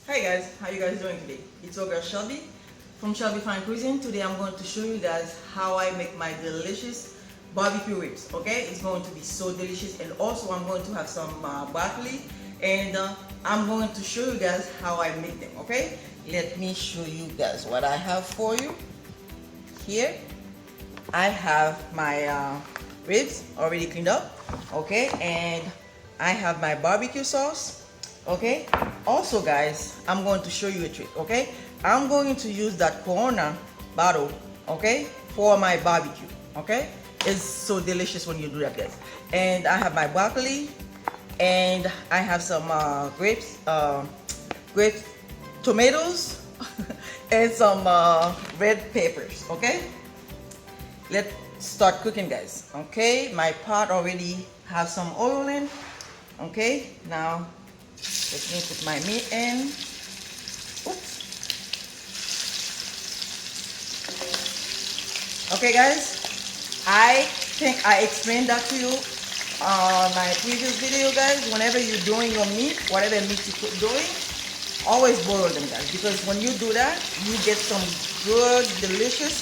Hey guys, how you guys doing today? It's your girl Shelby from Shelby Fine Cuisine. Today I'm going to show you guys how I make my delicious barbecue ribs. Okay, it's going to be so delicious, and also I'm going to have some broccoli, and I'm going to show you guys how I make them. Okay, let me show you guys what I have for you. Here I have my ribs already cleaned up. Okay, and I have my barbecue sauce. Okay, also guys, I'm going to show you a trick. Okay, I'm going to use that Corona bottle, okay, for my barbecue. Okay, it's so delicious when you do that, guys. And I have my broccoli, and I have some grapes, tomatoes, and some red peppers. Okay, let's start cooking, guys. Okay, my pot already has some oil in. Okay, now let me put my meat in. Oops. Okay guys, I think I explained that to you on my previous video, guys. Whenever you're doing your meat, whatever meat you're doing, always boil them, guys, because when you do that, you get some good, delicious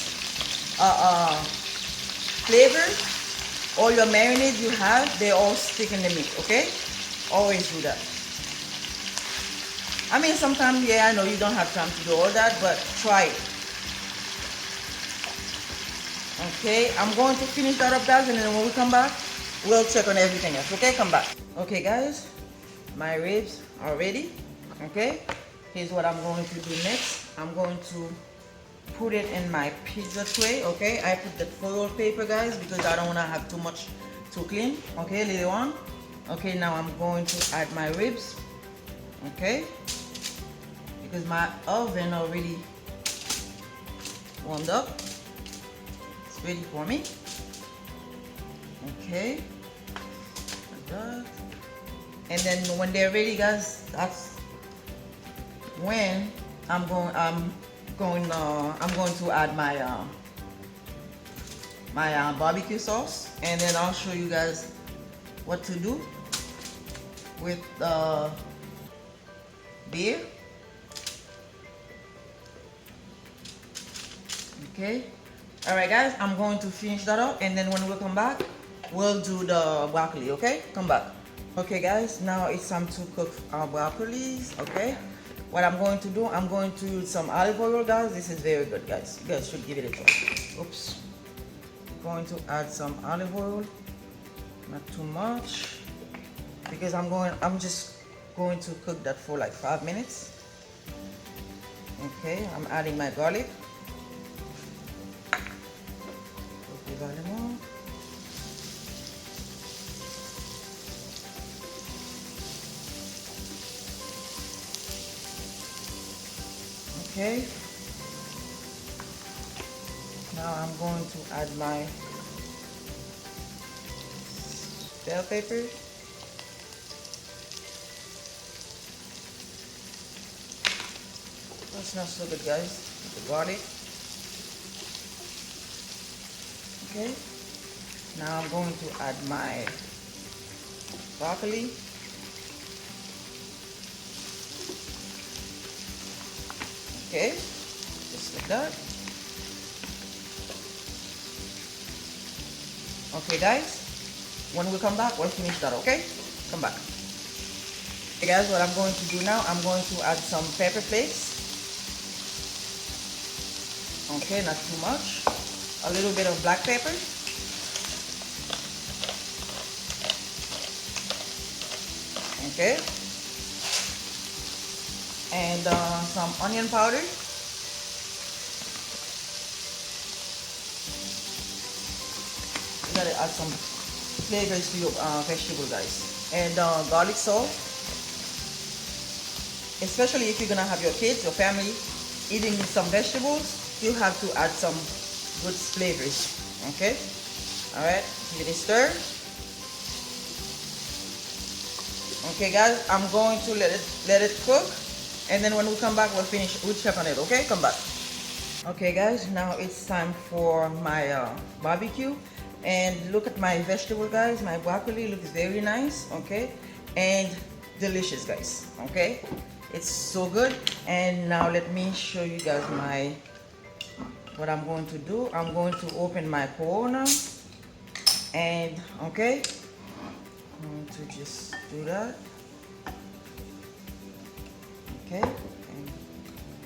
flavor. All your marinade you have, they all stick in the meat. Okay, always do that. I mean, sometimes, yeah, I know you don't have time to do all that, but try it. Okay, I'm going to finish that up, guys, and then when we come back, we'll check on everything else. Okay, come back. Okay, guys, my ribs are ready. Okay, here's what I'm going to do next. I'm going to put it in my pizza tray. Okay, I put the foil paper, guys, because I don't want to have too much to clean. Okay, later on. Okay, now I'm going to add my ribs. Okay, because my oven already warmed up. It's ready for me. Okay, like that. And then when they're ready, guys, that's when I'm going to add my barbecue sauce, and then I'll show you guys what to do with the beer. Okay, all right guys, I'm going to finish that up, and then when we come back, we'll do the broccoli. Okay, come back. Okay guys, now it's time to cook our broccolis. Okay, what I'm going to do, I'm going to use some olive oil, guys. This is very good, guys. You guys should give it a try. Oops, going to add some olive oil, not too much, because I'm just going to cook that for like 5 minutes. Okay, I'm adding my garlic. Okay, now I'm going to add my bell pepper. That smells so good, guys, with the garlic. Okay, now I'm going to add my broccoli. Okay, just like that. Okay guys, when we come back, we'll finish that. Okay, come back. Okay guys, what I'm going to do now, I'm going to add some pepper flakes. Okay, not too much. A little bit of black pepper. Okay, and some onion powder. You gotta add some flavors to your vegetable, guys. And garlic salt, especially if you're gonna have your kids, your family eating some vegetables, you have to add some good flavors. Okay, all right, give it a stir. Okay guys, I'm going to let it cook, and then when we come back, we'll check on it. Okay, come back. Okay guys, now it's time for my barbecue, and look at my vegetable, guys. My broccoli looks very nice. Okay, and delicious, guys. Okay, It's so good. And now let me show you guys what I'm going to do. I'm going to open my Corona, and okay, I'm going to just do that. Okay, and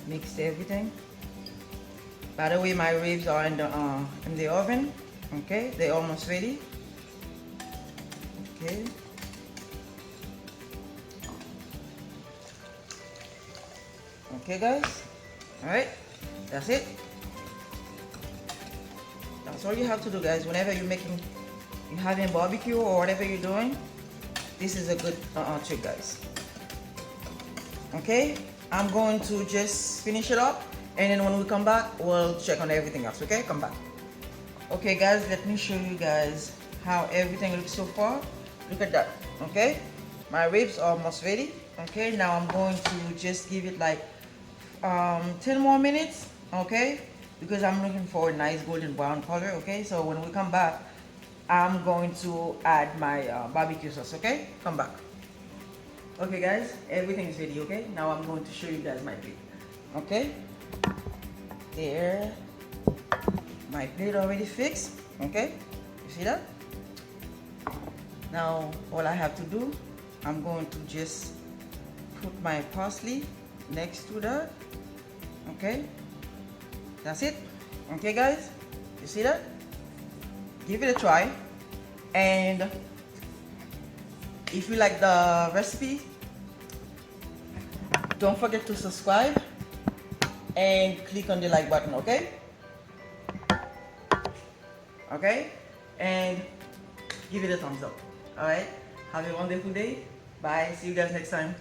mix everything. By the way, my ribs are in the oven. Okay, they're almost ready. Okay. Okay, guys. All right, that's it. That's all you have to do, guys. Whenever you're having barbecue or whatever you're doing, this is a good trick, guys. Okay, I'm going to just finish it up, and then when we come back, we'll check on everything else. Okay, come back. Okay, guys, let me show you guys how everything looks so far. Look at that. Okay, my ribs are almost ready. Okay, now I'm going to just give it like 10 more minutes. Okay, because I'm looking for a nice golden brown color. Okay, so when we come back, I'm going to add my barbecue sauce. Okay, come back. Okay, guys, everything is ready. Okay, now I'm going to show you guys my plate. Okay, there, my plate already fixed. Okay, you see that? Now all I have to do, I'm going to just put my parsley next to that. Okay, that's it. Okay, guys, you see that? Give it a try, and if you like the recipe, don't forget to subscribe and click on the like button. Okay, okay, and give it a thumbs up. All right, have a wonderful day. Bye, see you guys next time.